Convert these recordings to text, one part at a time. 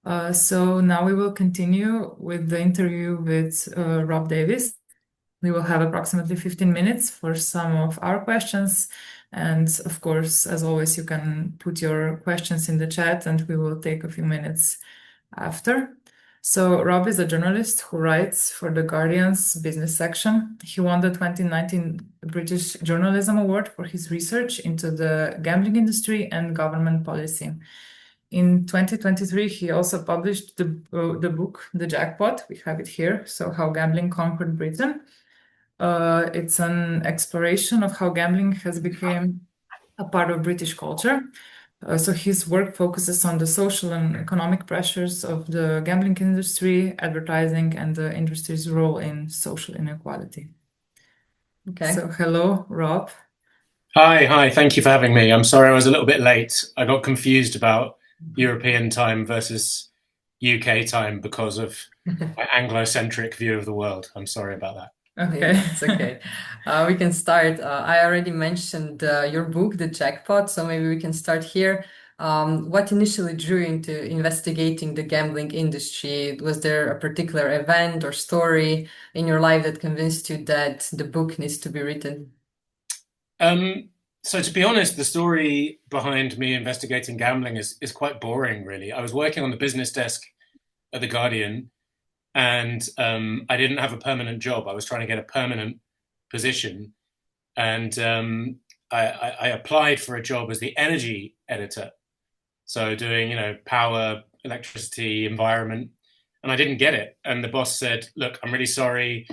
So now we will continue with the interview with Rob Davies. We will have approximately 15 minutes for some of our questions. And of course, as always, you can put your questions in the chat and we will take a few minutes after. So Rob is a journalist who writes for The Guardian's business section. He won the 2019 British Journalism Award for his research into the gambling industry and government policy. In 2023, he also published the book, The Jackpot. We have it here. So, How Gambling Conquered Britain. It's an exploration of how gambling has become a part of British culture. So, his work focuses on the social and economic pressures of the gambling industry, advertising, and the industry's role in social inequality. Okay. So, hello, Rob. Hi. Thank you for having me. I'm sorry I was a little bit late. I got confused about European time versus UK time because of my Anglo-centric view of the world. I'm sorry about that. Okay. It's okay. We can start. I already mentioned your book, The Jackpot, so maybe we can start here. What initially drew you into investigating the gambling industry? Was there a particular event or story in your life that convinced you that the book needs to be written? So to be honest, the story behind me investigating gambling is quite boring, really. I was working on the business desk at The Guardian, and I didn't have a permanent job. I was trying to get a permanent position, and I applied for a job as the energy editor, so doing power, electricity, environment, and I didn't get it. And the boss said, "Look, I'm really sorry.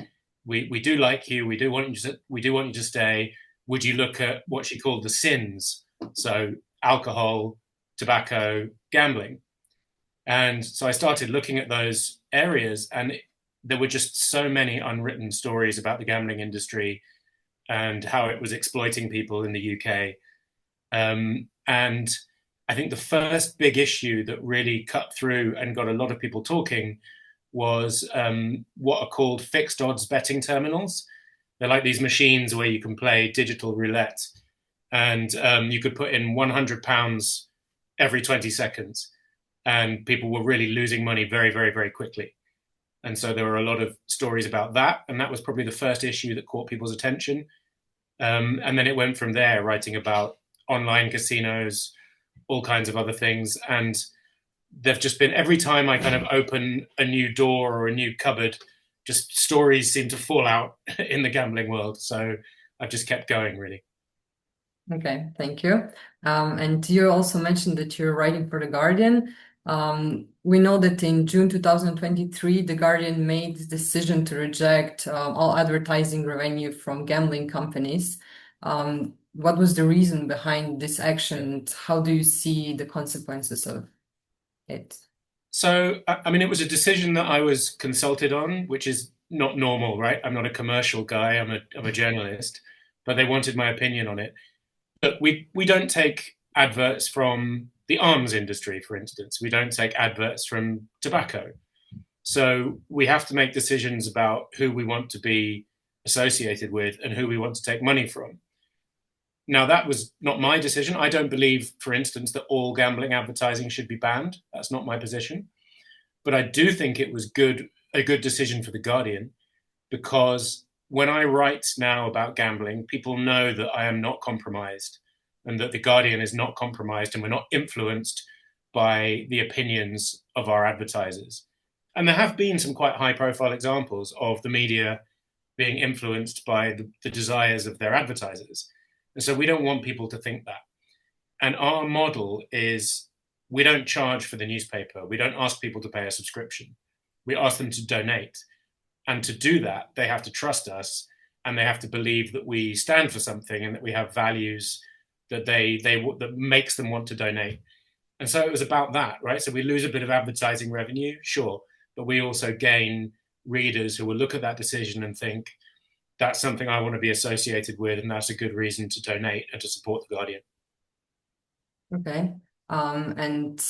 We do like you. We do want you to stay. Would you look at what she called the sins? So alcohol, tobacco, gambling." And so I started looking at those areas, and there were just so many unwritten stories about the gambling industry and how it was exploiting people in the UK. And I think the first big issue that really cut through and got a lot of people talking was what are called fixed odds betting terminals. They're like these machines where you can play digital roulette, and you could put in £100 every 20 seconds, and people were really losing money very, very, very quickly. And so there were a lot of stories about that, and that was probably the first issue that caught people's attention. And then it went from there, writing about online casinos, all kinds of other things. And they've just been, every time I kind of open a new door or a new cupboard, just stories seem to fall out in the gambling world. So I've just kept going, really. Okay, thank you. And you also mentioned that you're writing for The Guardian. We know that in June 2023, The Guardian made the decision to reject all advertising revenue from gambling companies. What was the reason behind this action? How do you see the consequences of it? So, I mean, it was a decision that I was consulted on, which is not normal, right? I'm not a commercial guy. I'm a journalist, but they wanted my opinion on it. But we don't take adverts from the arms industry, for instance. We don't take adverts from tobacco. So we have to make decisions about who we want to be associated with and who we want to take money from. Now, that was not my decision. I don't believe, for instance, that all gambling advertising should be banned. That's not my position. But I do think it was a good decision for The Guardian, because when I write now about gambling, people know that I am not compromised and that The Guardian is not compromised, and we're not influenced by the opinions of our advertisers. And there have been some quite high profile examples of the media being influenced by the desires of their advertisers. And so we don't want people to think that. And our model is, we don't charge for the newspaper. We don't ask people to pay a subscription. We ask them to donate. And to do that, they have to trust us, and they have to believe that we stand for something and that we have values that that makes them want to donate. And so it was about that, right? So we lose a bit of advertising revenue, sure, but we also gain readers who will look at that decision and think, that's something I want to be associated with, and that's a good reason to donate and to support The Guardian. Okay. And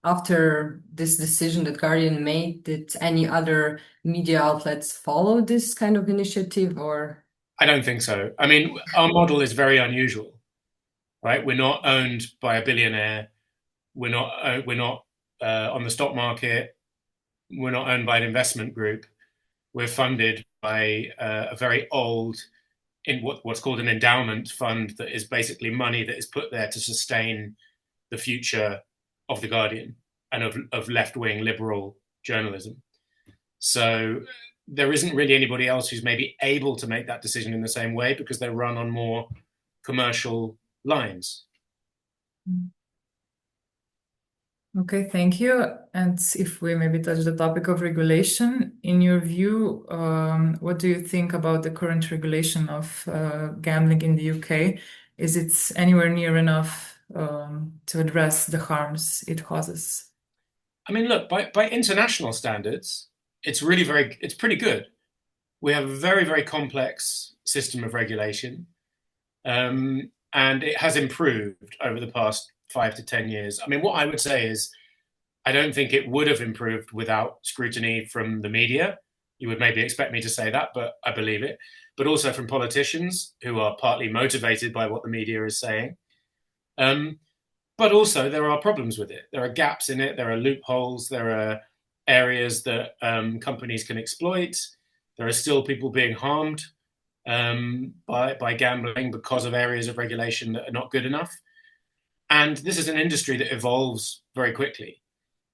after this decision that Guardian made, did any other media outlets follow this kind of initiative, or? I don't think so. I mean, our model is very unusual, right? We're not owned by a billionaire. We're not on the stock market. We're not owned by an investment group. We're funded by a very old, in what's called an endowment fund, that is basically money that is put there to sustain the future of The Guardian and of left-wing liberal journalism. So there isn't really anybody else who's maybe able to make that decision in the same way, because they run on more commercial lines. Okay, thank you. And if we maybe touch the topic of regulation, in your view, what do you think about the current regulation of gambling in the UK? Is it anywhere near enough to address the harms it causes? I mean, look, by international standards, it's pretty good. We have a very, very complex system of regulation, and it has improved over the past 5 to 10 years. I mean, what I would say is, I don't think it would have improved without scrutiny from the media. You would maybe expect me to say that, but I believe it. But also from politicians who are partly motivated by what the media is saying. But also there are problems with it. There are gaps in it. There are loopholes. There are areas that companies can exploit. There are still people being harmed by gambling because of areas of regulation that are not good enough. And this is an industry that evolves very quickly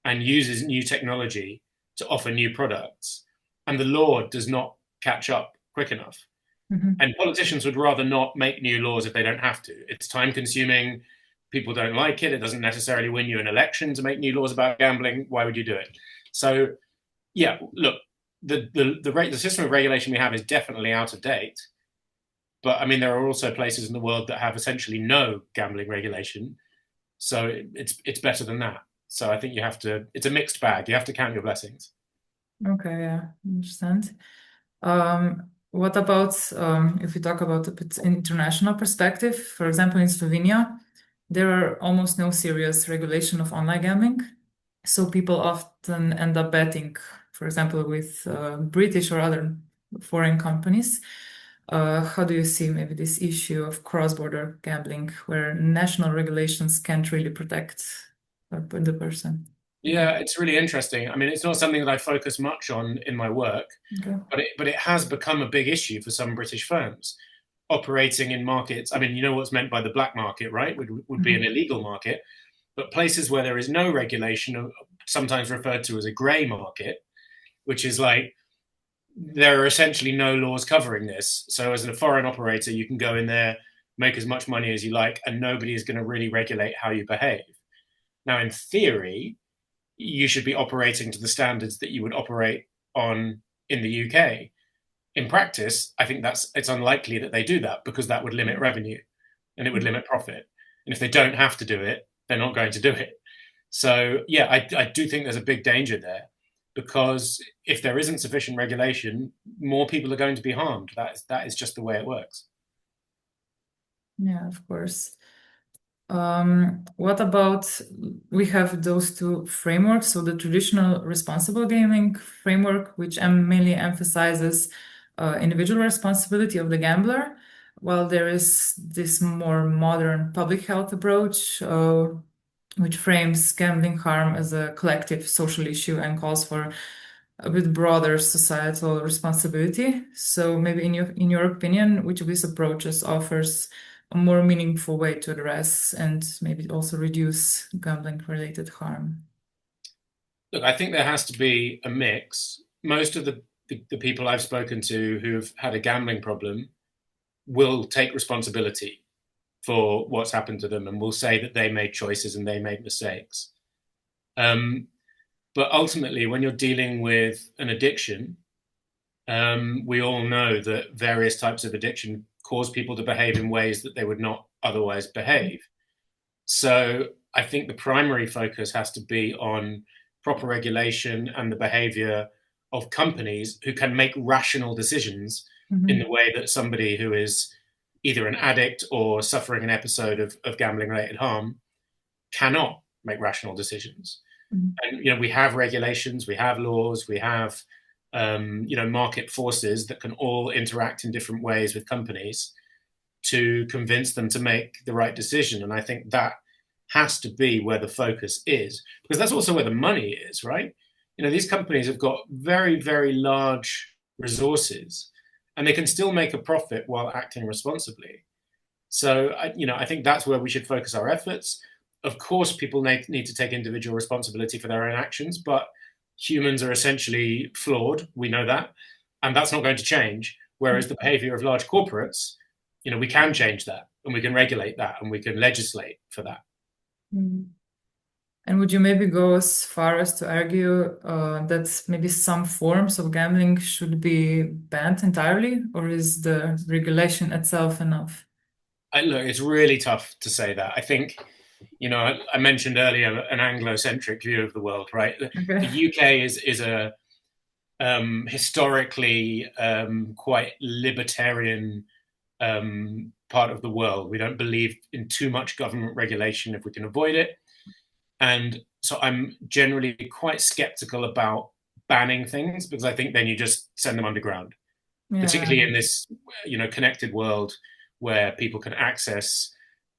and uses new technology to offer new products. And the law does not catch up quick enough. Mm-hmm. And politicians would rather not make new laws if they don't have to. It's time consuming. People don't like it. It doesn't necessarily win you an election to make new laws about gambling. Why would you do it? So, yeah, look, the system of regulation we have is definitely out of date. But I mean, there are also places in the world that have essentially no gambling regulation. So it's better than that. So I think it's a mixed bag. You have to count your blessings. Okay, yeah, understand. What about if we talk about a bit international perspective? For example, in Slovenia, there are almost no serious regulation of online gambling. So people often end up betting, for example, with British or other foreign companies. How do you see maybe this issue of cross-border gambling, where national regulations can't really protect the person? Yeah, it's really interesting. I mean, it's not something that I focus much on in my work, Okay. but it has become a big issue for some British firms operating in markets. I mean, you know what's meant by the black market, right? Would be an illegal market. But places where there is no regulation are sometimes referred to as a grey market, which is like there are essentially no laws covering this. So as a foreign operator, you can go in there, make as much money as you like, and nobody is going to really regulate how you behave. Now, in theory, you should be operating to the standards that you would operate on in the UK. In practice, I think it's unlikely that they do that, because that would limit revenue and it would limit profit. And if they don't have to do it, they're not going to do it. So yeah, I do think there's a big danger there, because if there isn't sufficient regulation, more people are going to be harmed. That is just the way it works. Yeah, of course. What about, we have those two frameworks, so the traditional responsible gaming framework, which mainly emphasizes individual responsibility of the gambler, while there is this more modern public health approach, which frames gambling harm as a collective social issue and calls for a bit broader societal responsibility. So maybe in your opinion, which of these approaches offers a more meaningful way to address and maybe also reduce gambling-related harm? Look, I think there has to be a mix. Most of the people I've spoken to who've had a gambling problem will take responsibility for what's happened to them and will say that they made choices and they made mistakes. But ultimately, when you're dealing with an addiction, we all know that various types of addiction cause people to behave in ways that they would not otherwise behave. So I think the primary focus has to be on proper regulation and the behavior of companies who can make rational decisions in the way that somebody who is either an addict or suffering an episode of gambling-related harm cannot make rational decisions. And we have regulations, we have laws, we have market forces that can all interact in different ways with companies to convince them to make the right decision. And I think that has to be where the focus is, because that's also where the money is, right? These companies have got very, very large resources, and they can still make a profit while acting responsibly. So, I think that's where we should focus our efforts. Of course, people need to take individual responsibility for their own actions, but humans are essentially flawed. We know that, and that's not going to change. Whereas the behavior of large corporates, we can change that, and we can regulate that, and we can legislate for that. And would you maybe go as far as to argue that maybe some forms of gambling should be banned entirely, or is the regulation itself enough? Look, it's really tough to say that. I think, I mentioned earlier an Anglo-centric view of the world, right? Okay. The UK is a historically quite libertarian part of the world. We don't believe in too much government regulation if we can avoid it. And so I'm generally quite skeptical about banning things, because I think then you just send them underground, particularly in this, connected world where people can access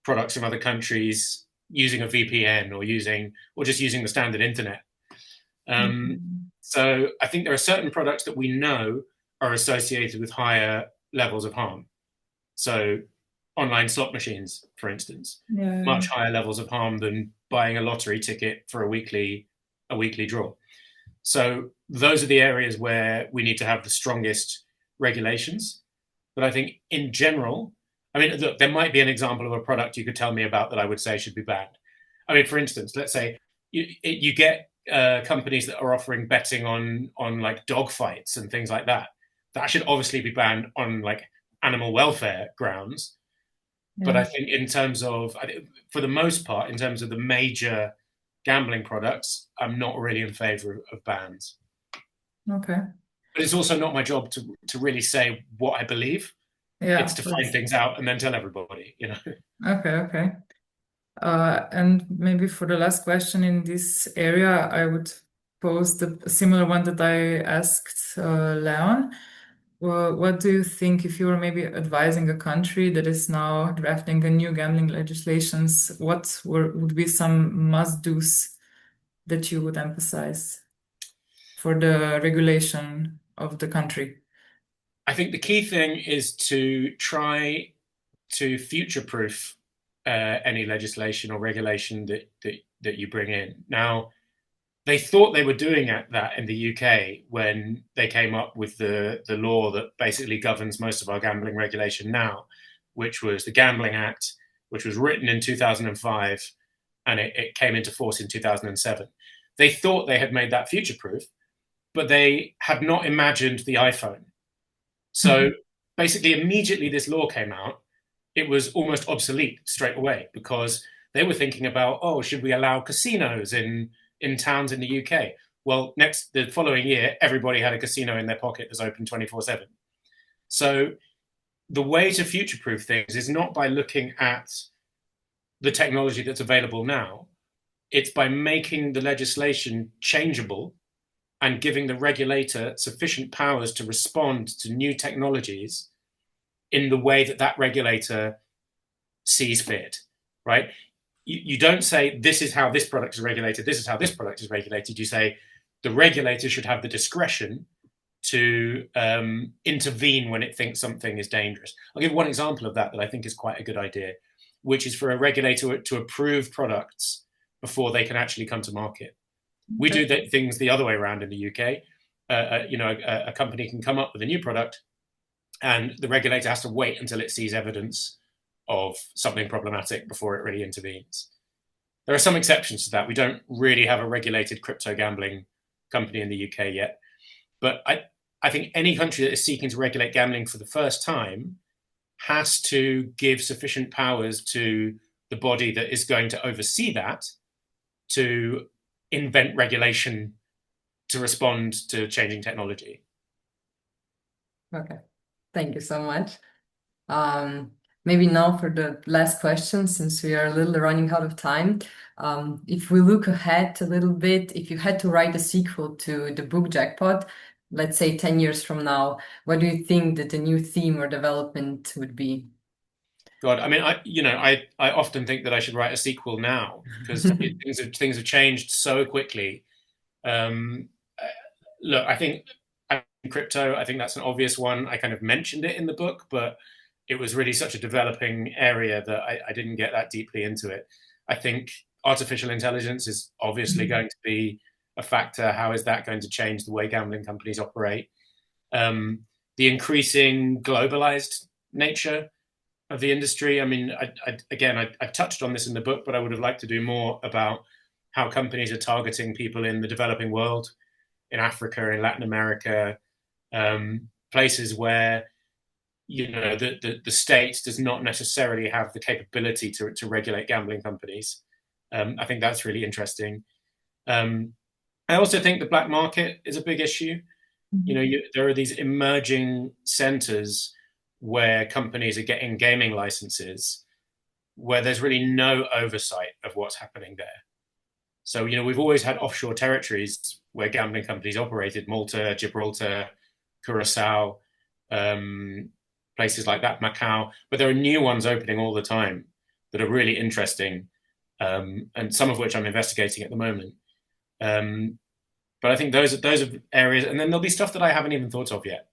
products from other countries using a VPN or just using the standard internet. So I think there are certain products that we know are associated with higher levels of harm. So online slot machines, for instance, much higher levels of harm than buying a lottery ticket for a weekly draw. So those are the areas where we need to have the strongest regulations. But I think in general, look, there might be an example of a product you could tell me about that I would say should be banned. For instance, let's say you get companies that are offering betting on like dog fights and things like that. That should obviously be banned on like animal welfare grounds. But I think for the most part, in terms of the major gambling products, I'm not really in favor of bans. Okay. But it's also not my job to really say what I believe. It's to find things out and then tell everybody, Okay. And maybe for the last question in this area, I would pose the similar one that I asked Leon. Well, what do you think if you were maybe advising a country that is now drafting a new gambling legislations? What would be some must-dos that you would emphasize for the regulation of the country? I think the key thing is to try to future-proof any legislation or regulation that you bring in. Now, they thought they were doing that in the UK when they came up with the law that basically governs most of our gambling regulation now, which was the Gambling Act, which was written in 2005, and it came into force in 2007. They thought they had made that future-proof, but they had not imagined the iPhone. So basically, immediately this law came out, it was almost obsolete straight away, because they were thinking about, should we allow casinos in towns in the UK? Well, the following year, everybody had a casino in their pocket that's open 24/7. So the way to future-proof things is not by looking at the technology that's available now. It's by making the legislation changeable and giving the regulator sufficient powers to respond to new technologies in the way that regulator sees fit, right? You don't say, this is how this product is regulated, this is how this product is regulated. You say, the regulator should have the discretion to intervene when it thinks something is dangerous. I'll give one example of that I think is quite a good idea, which is for a regulator to approve products before they can actually come to market. We do things the other way around in the UK. A company can come up with a new product, and the regulator has to wait until it sees evidence of something problematic before it really intervenes. There are some exceptions to that. We don't really have a regulated crypto gambling company in the UK yet. But I think any country that is seeking to regulate gambling for the first time has to give sufficient powers to the body that is going to oversee that to invent regulation to respond to changing technology. Okay, thank you so much. Maybe now for the last question, since we are a little running out of time. If we look ahead a little bit, if you had to write a sequel to the book Jackpot, let's say 10 years from now, what do you think that the new theme or development would be? God, I mean, I often think that I should write a sequel now because things have changed so quickly. Look, I think crypto, I think that's an obvious one. I kind of mentioned it in the book, but it was really such a developing area that I didn't get that deeply into it. I think artificial intelligence is obviously going to be a factor. How is that going to change the way gambling companies operate? The increasing globalized nature of the industry. I mean, I touched on this in the book, but I would have liked to do more about how companies are targeting people in the developing world, in Africa, in Latin America, places where the state does not necessarily have the capability to regulate gambling companies. I think that's really interesting. I also think the black market is a big issue. There are these emerging centers where companies are getting gaming licenses where there's really no oversight of what's happening there. So, we've always had offshore territories where gambling companies operated: Malta, Gibraltar, Curacao, places like that, Macau. But there are new ones opening all the time that are really interesting, and some of which I'm investigating at the moment. But I think those are areas, and then there'll be stuff that I haven't even thought of yet.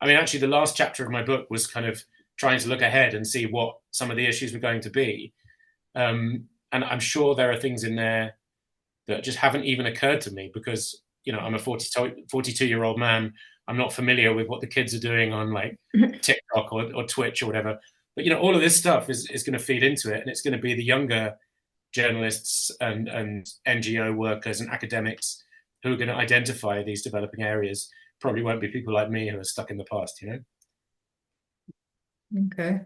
I mean, actually, the last chapter of my book was kind of trying to look ahead and see what some of the issues were going to be. And I'm sure there are things in there that just haven't even occurred to me because, I'm a 42-year-old man. I'm not familiar with what the kids are doing on like TikTok or Twitch or whatever. But, all of this stuff is going to feed into it. And it's going to be the younger journalists and NGO workers and academics who are going to identify these developing areas. Probably won't be people like me who are stuck in the past, Okay.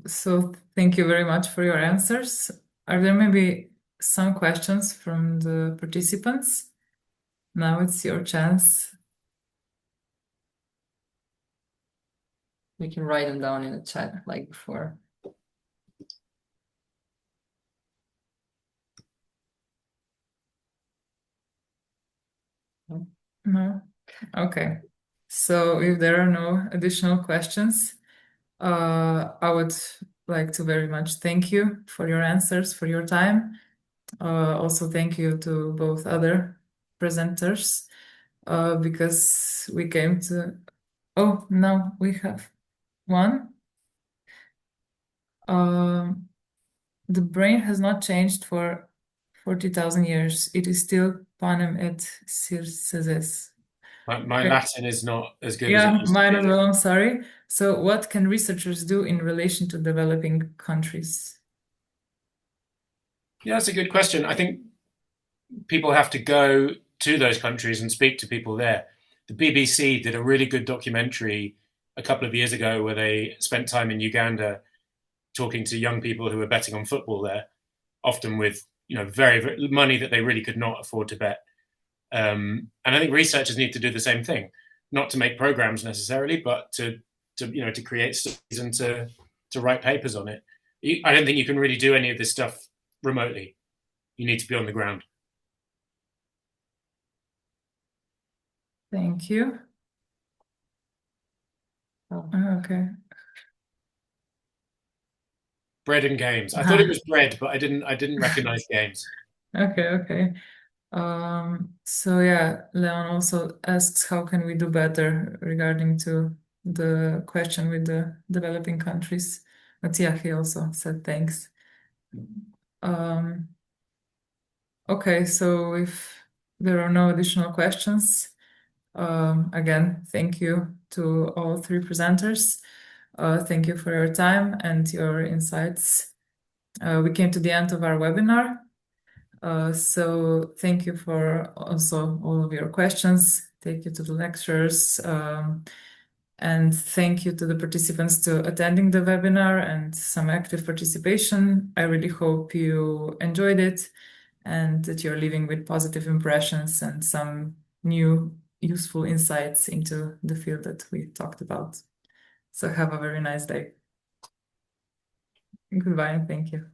So thank you very much for your answers. Are there maybe some questions from the participants? Now it's your chance. We can write them down in the chat like before. No? Okay. So if there are no additional questions, I would like to very much thank you for your answers, for your time. Also, thank you to both other presenters because we came to. Oh, now we have one. The brain has not changed for 40,000 years. It is still panem et circenses. My Latin is not as good as Yeah, it used mine to as be. well, I'm sorry. So what can researchers do in relation to developing countries? Yeah, that's a good question. I think people have to go to those countries and speak to people there. The BBC did a really good documentary a couple of years ago where they spent time in Uganda talking to young people who were betting on football there, often with very, very money that they really could not afford to bet. And I think researchers need to do the same thing, not to make programs necessarily, but to create studies and to write papers on it. I don't think you can really do any of this stuff remotely. You need to be on the ground. Thank you. Okay. Bread and games. I thought it was bread, but I didn't recognize games. Okay. So yeah, Leon also asks how can we do better regarding to the question with the developing countries. But yeah, he also said thanks. Okay, so if there are no additional questions, again, thank you to all three presenters. Thank you for your time and your insights. We came to the end of our webinar. So thank you for also all of your questions. Thank you to the lecturers. And thank you to the participants to attending the webinar and some active participation. I really hope you enjoyed it and that you're leaving with positive impressions and some new useful insights into the field that we talked about. So have a very nice day. Goodbye and thank you.